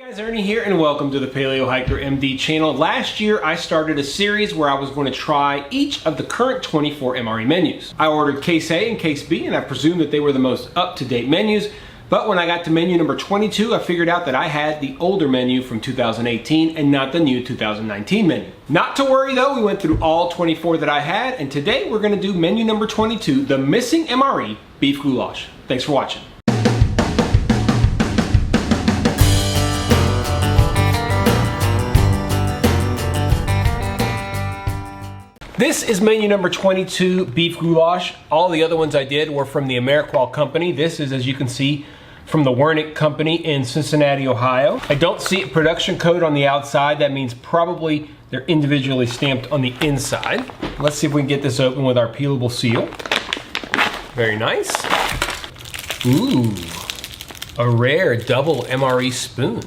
Hey guys, Ernie here and welcome to the Paleo Hiker MD channel. Last year I started a series where I was going to try each of the current 24 MRE menus. I ordered case A and case B and I presumed that they were the most up-to-date menus, but when I got to menu number 22 I figured out that I had the older menu from 2018 and not the new 2019 menu. Not to worry though, we went through all 24 that I had and today we're going to do menu number 22, the missing MRE beef goulash. Thanks for watching. This is menu number 22, beef goulash. All the other ones I did were from the MRE company. This is, as you can see, from the Wernick company in Cincinnati, Ohio. I don't see a production code on the outside. That means probably they're individually stamped on the inside. Let's see if we can get this open with our peelable seal. Very nice. Ooh, a rare double MRE spoon.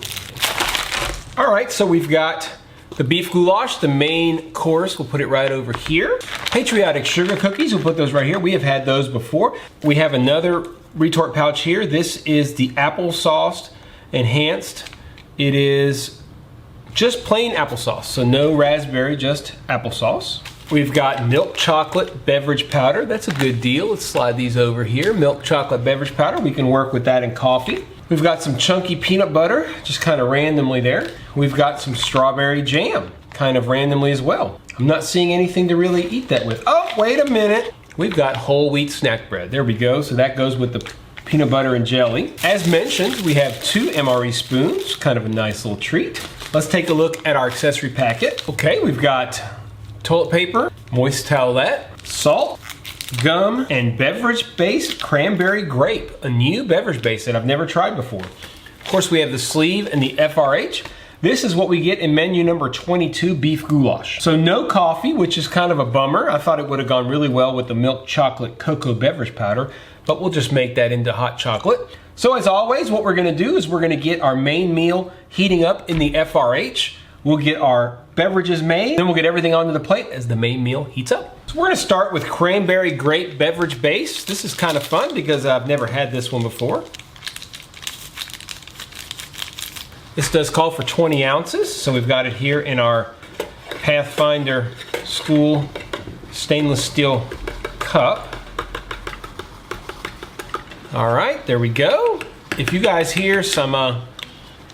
All right, so we've got the beef goulash, the main course, we'll put it right over here. Patriotic sugar cookies, we'll put those right here. We have had those before. We have another retort pouch here. This is the applesauce enhanced. It is just plain applesauce, so no raspberry, just applesauce. We've got milk chocolate beverage powder. That's a good deal. Let's slide these over here. Milk chocolate beverage powder, we can work with that in coffee. We've got some chunky peanut butter, just kind of randomly there. We've got some strawberry jam, kind of randomly as well. I'm not seeing anything to really eat that with. Oh, wait a minute. We've got whole wheat snack bread. There we go. So that goes with the peanut butter and jelly. As mentioned, we have 2 MRE spoons, kind of a nice little treat. Let's take a look at our accessory packet. Okay, we've got toilet paper, moist towelette, salt, gum, and beverage base cranberry grape, a new beverage base that I've never tried before. Of course, we have the sleeve and the FRH. This is what we get in menu number 22, beef goulash. So no coffee, which is kind of a bummer. I thought it would have gone really well with the milk chocolate cocoa beverage powder, but we'll just make that into hot chocolate. So as always, what we're gonna do is we're gonna get our main meal heating up in the FRH. We'll get our beverages made, then we'll get everything onto the plate as the main meal heats up. So we're gonna start with cranberry grape beverage base. This is kind of fun because I've never had this one before. This does call for 20 ounces, so we've got it here in our Pathfinder School stainless steel cup. All right, there we go. If you guys hear some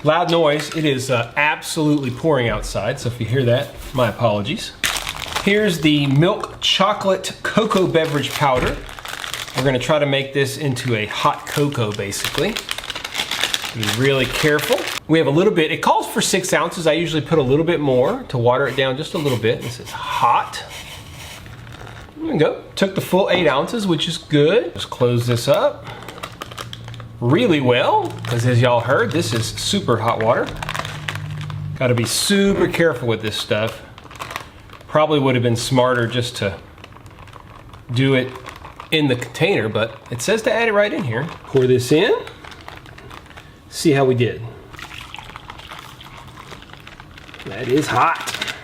loud noise, it is absolutely pouring outside, so if you hear that, my apologies. Here's the milk chocolate cocoa beverage powder. We're gonna try to make this into a hot cocoa, basically. Be really careful. We have a little bit, it calls for 6 ounces. I usually put a little bit more to water it down just a little bit. This is hot. There we go. Took the full 8 ounces, which is good. Just close this up really well, because as y'all heard, this is super hot water. Gotta be super careful with this stuff. Probably would have been smarter just to do it in the container, but it says to add it right in here. Pour this in, see how we did. That is hot.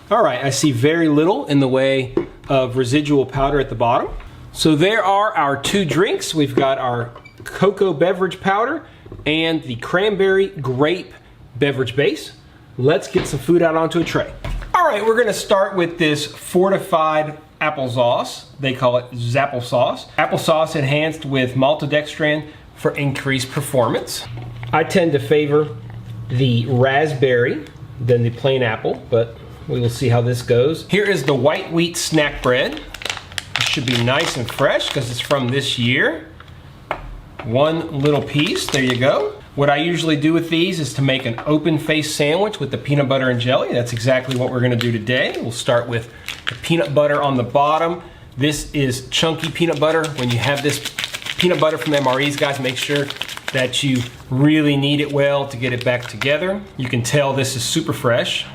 All right, I see very little in the way of residual powder at the bottom. So there are our 2 drinks. We've got our cocoa beverage powder and the cranberry grape beverage base. Let's get some food out onto a tray. All right, we're gonna start with this fortified applesauce. They call it Zapplesauce. Applesauce enhanced with maltodextrin for increased performance. I tend to favor the raspberry than the plain apple, but we will see how this goes. Here is the white wheat snack bread. It should be nice and fresh because it's from this year. 1 little piece, there you go. What I usually do with these is to make an open face sandwich with the peanut butter and jelly. That's exactly what we're gonna do today. We'll start with the peanut butter on the bottom. This is chunky peanut butter. When you have this peanut butter from MREs, guys, make sure that you really knead it well to get it back together. You can tell this is super fresh.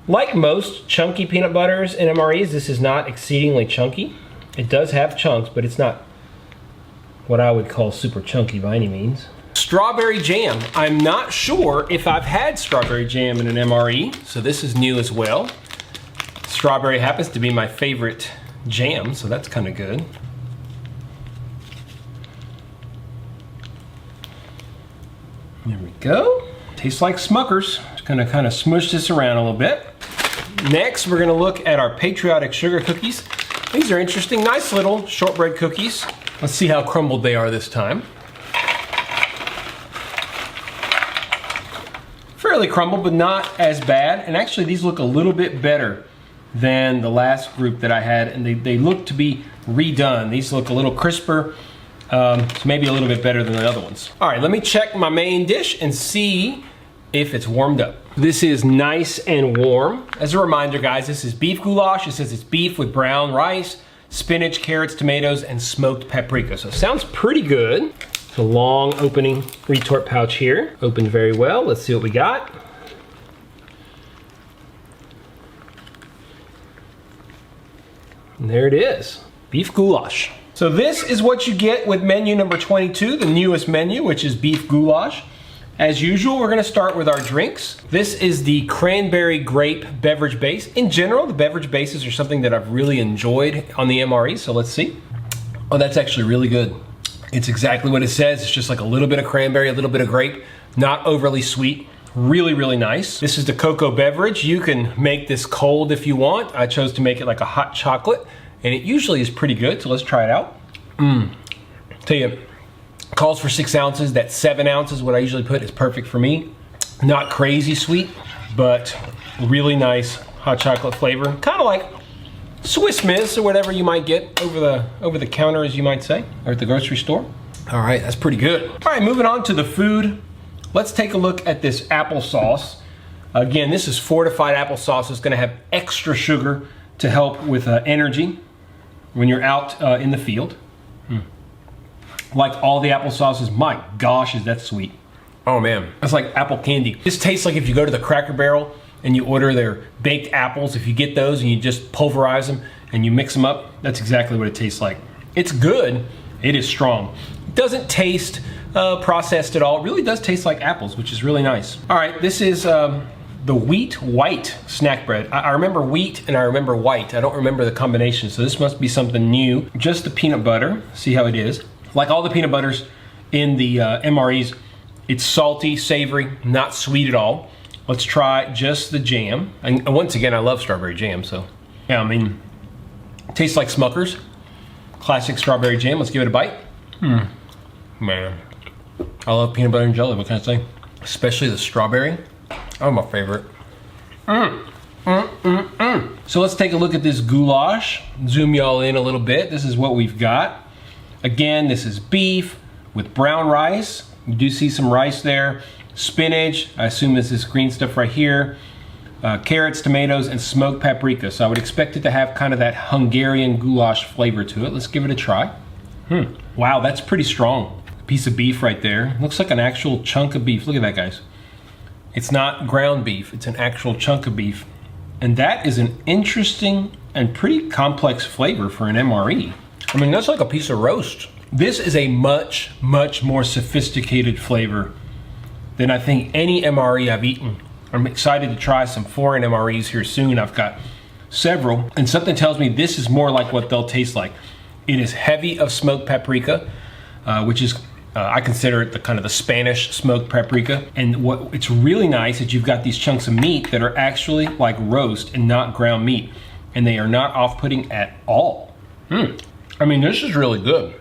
Like most chunky peanut butters in MREs, this is not exceedingly chunky. It does have chunks, but it's not what I would call super chunky by any means. Strawberry jam. I'm not sure if I've had strawberry jam in an MRE, so this is new as well. Strawberry happens to be my favorite jam, so that's kind of good. There we go. Tastes like Smucker's. Just gonna kind of smush this around a little bit. Next, we're gonna look at our patriotic sugar cookies. These are interesting, nice little shortbread cookies. Let's see how crumbled they are this time. Fairly crumbled, but not as bad. And actually, these look a little bit better than the last group that I had, and they look to be redone. These look a little crisper, so maybe a little bit better than the other ones. All right, let me check my main dish and see if it's warmed up. This is nice and warm. As a reminder, guys, this is beef goulash. It says it's beef with brown rice, spinach, carrots, tomatoes, and smoked paprika. So it sounds pretty good. It's a long opening retort pouch here. Opened very well. Let's see what we got. And there it is, beef goulash. So this is what you get with menu number 22, the newest menu, which is beef goulash. As usual, we're gonna start with our drinks. This is the cranberry grape beverage base. In general, the beverage bases are something that I've really enjoyed on the MRE, so let's see. Oh, that's actually really good. It's exactly what it says. It's just like a little bit of cranberry, a little bit of grape, not overly sweet. Really, really nice. This is the cocoa beverage. You can make this cold if you want. I chose to make it like a hot chocolate, and it usually is pretty good, so let's try it out. Tell you, calls for 6 ounces. That 7 ounces, what I usually put, is perfect for me. Not crazy sweet, but really nice hot chocolate flavor. Kind of like Swiss Miss or whatever you might get over the counter, as you might say, or at the grocery store. All right, that's pretty good. All right, moving on to the food. Let's take a look at this applesauce. Again, this is fortified applesauce. It's gonna have extra sugar to help with energy when you're out in the field. Like all the applesauces, my gosh, is that sweet. Oh man, that's like apple candy. This tastes like if you go to the Cracker Barrel and you order their baked apples. If you get those and you just pulverize them and you mix them up, that's exactly what it tastes like. It's good, it is strong. It doesn't taste processed at all. It really does taste like apples, which is really nice. All right, this is the wheat white snack bread. I remember wheat and I remember white. I don't remember the combination, so this must be something new. Just the peanut butter, see how it is. Like all the peanut butters in the MREs, it's salty, savory, not sweet at all. Let's try just the jam. And once again, I love strawberry jam, so. Yeah, I mean, tastes like Smucker's. Classic strawberry jam, let's give it a bite. Man, I love peanut butter and jelly, what can I say? Especially the strawberry, oh, my favorite. So let's take a look at this goulash. Zoom y'all in a little bit. This is what we've got. Again, this is beef with brown rice. You do see some rice there. Spinach, I assume this is green stuff right here. Carrots, tomatoes, and smoked paprika. So I would expect it to have kind of that Hungarian goulash flavor to it. Let's give it a try. Wow, that's pretty strong. A piece of beef right there. Looks like an actual chunk of beef. Look at that, guys. It's not ground beef, it's an actual chunk of beef. And that is an interesting and pretty complex flavor for an MRE. I mean, that's like a piece of roast. This is a much, much more sophisticated flavor than I think any MRE I've eaten. I'm excited to try some foreign MREs here soon. I've got several, and something tells me this is more like what they'll taste like. It is heavy of smoked paprika, which is, I consider it the kind of the Spanish smoked paprika. And what it's really nice is you've got these chunks of meat that are actually like roast and not ground meat, and they are not off-putting at all. I mean, this is really good.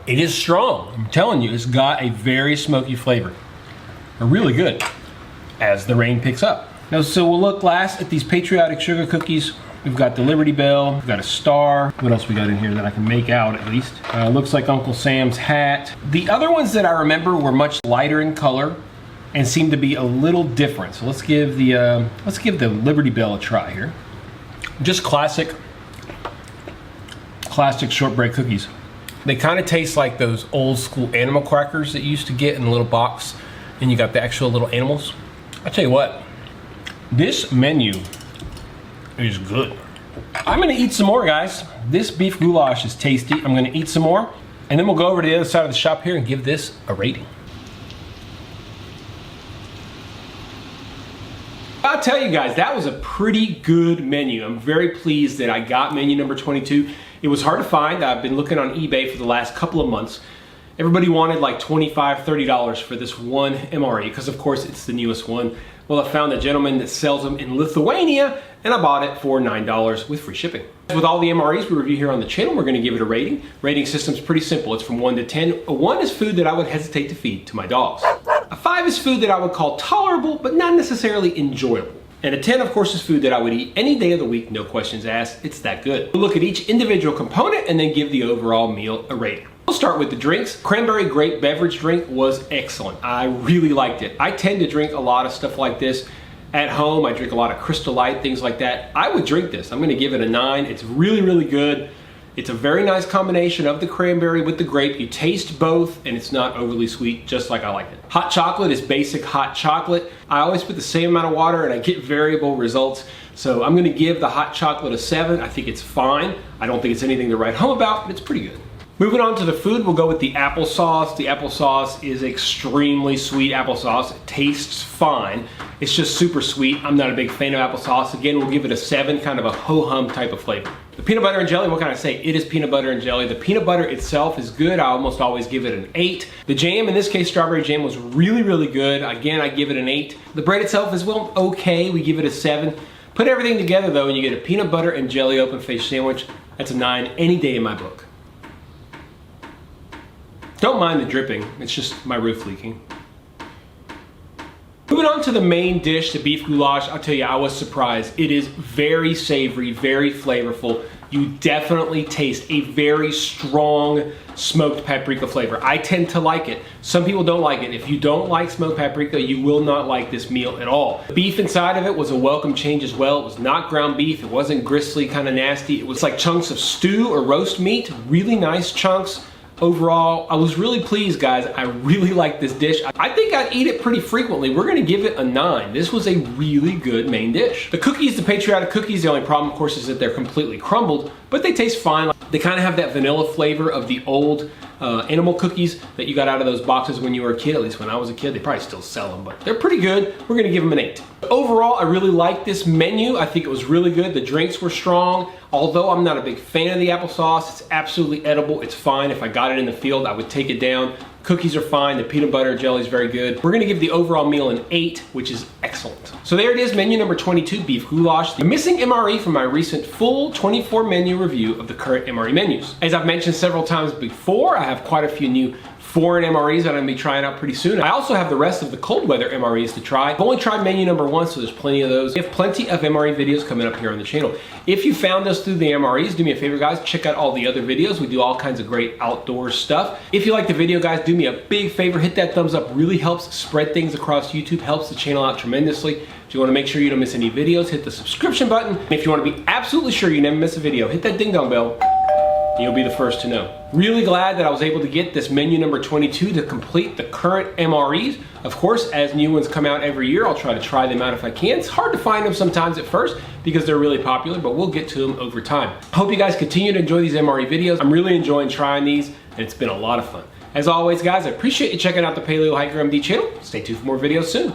It is strong. I'm telling you, it's got a very smoky flavor. Really good as the rain picks up. Now, so we'll look last at these patriotic sugar cookies. We've got the Liberty Bell, we've got a star. What else we got in here that I can make out at least? Looks like Uncle Sam's hat. The other ones that I remember were much lighter in color and seem to be a little different. So let's give the Liberty Bell a try here. Just classic shortbread cookies. They kind of taste like those old school animal crackers that you used to get in a little box, and you got the actual little animals. I tell you what, this menu is good. I'm gonna eat some more, guys. This beef goulash is tasty. I'm gonna eat some more, and then we'll go over to the other side of the shop here and give this a rating. I'll tell you guys, that was a pretty good menu. I'm very pleased that I got menu number 22. It was hard to find. I've been looking on eBay for the last couple of months Everybody wanted like $25, $30 for this one MRE because of course it's the newest one. Well, I found a gentleman that sells them in Lithuania and I bought it for $9 with free shipping. With all the MREs we review here on the channel, we're going to give it a rating. Rating system's pretty simple. It's from 1 to 10. A 1 is food that I would hesitate to feed to my dogs. A 5 is food that I would call tolerable but not necessarily enjoyable. And a 10, of course, is food that I would eat any day of the week, no questions asked. It's that good. We'll look at each individual component and then give the overall meal a rating. We'll start with the drinks. Cranberry grape beverage drink was excellent. I really liked it. I tend to drink a lot of stuff like this at home. I drink a lot of Crystal Light, things like that. I would drink this. I'm gonna give it a 9. It's really, really good. It's a very nice combination of the cranberry with the grape. You taste both and it's not overly sweet, just like I like it. Hot chocolate is basic hot chocolate. I always put the same amount of water and I get variable results. So I'm gonna give the hot chocolate a 7. I think it's fine. I don't think it's anything to write home about, but it's pretty good. Moving on to the food, we'll go with the applesauce. The applesauce is extremely sweet applesauce. It tastes fine. It's just super sweet. I'm not a big fan of applesauce. Again, we'll give it a 7, kind of a ho-hum type of flavor. The peanut butter and jelly, what can I say? It is peanut butter and jelly. The peanut butter itself is good. I almost always give it an 8. The jam, in this case, strawberry jam, was really, really good. Again, I give it an 8. The bread itself is, well, okay. We give it a 7. Put everything together, though, and you get a peanut butter and jelly open face sandwich. That's a 9 any day in my book. Don't mind the dripping, it's just my roof leaking. Moving on to the main dish, the beef goulash, I'll tell you, I was surprised. It is very savory, very flavorful. You definitely taste a very strong smoked paprika flavor. I tend to like it. Some people don't like it. If you don't like smoked paprika, you will not like this meal at all. The beef inside of it was a welcome change as well. It was not ground beef. It wasn't gristly, kind of nasty. It was like chunks of stew or roast meat, really nice chunks. Overall, I was really pleased, guys. I really like this dish. I think I'd eat it pretty frequently. We're gonna give it a 9. This was a really good main dish. The cookies, the patriotic cookies, the only problem, of course, is that they're completely crumbled, but they taste fine. They kind of have that vanilla flavor of the old animal cookies that you got out of those boxes when you were a kid. At least when I was a kid, they probably still sell them, but they're pretty good. We're gonna give them an 8. Overall, I really like this menu. I think it was really good. The drinks were strong. Although I'm not a big fan of the applesauce, it's absolutely edible. It's fine. If I got it in the field, I would take it down. Cookies are fine. The peanut butter and jelly is very good. We're gonna give the overall meal an 8, which is excellent. So there it is, menu number 22, beef goulash. The missing MRE from my recent full 24 menu review of the current MRE menus. As I've mentioned several times before, I have quite a few new foreign MREs that I'm gonna be trying out pretty soon. I also have the rest of the cold weather MREs to try. I've only tried menu number 1, so there's plenty of those. We have plenty of MRE videos coming up here on the channel. If you found us through the MREs, do me a favor, guys, check out all the other videos. We do all kinds of great outdoor stuff. If you like the video, guys, do me a big favor, hit that thumbs up. Really helps spread things across YouTube, helps the channel out tremendously. If you wanna make sure you don't miss any videos, hit the subscription button. And if you wanna be absolutely sure you never miss a video, hit that ding dong bell. You'll be the first to know. Really glad that I was able to get this menu number 22 to complete the current MREs. Of course, as new ones come out every year, I'll try to try them out if I can. It's hard to find them sometimes at first because they're really popular, but we'll get to them over time. Hope you guys continue to enjoy these MRE videos. I'm really enjoying trying these, and it's been a lot of fun. As always, guys, I appreciate you checking out the Paleo Hiker MD channel. Stay tuned for more videos soon.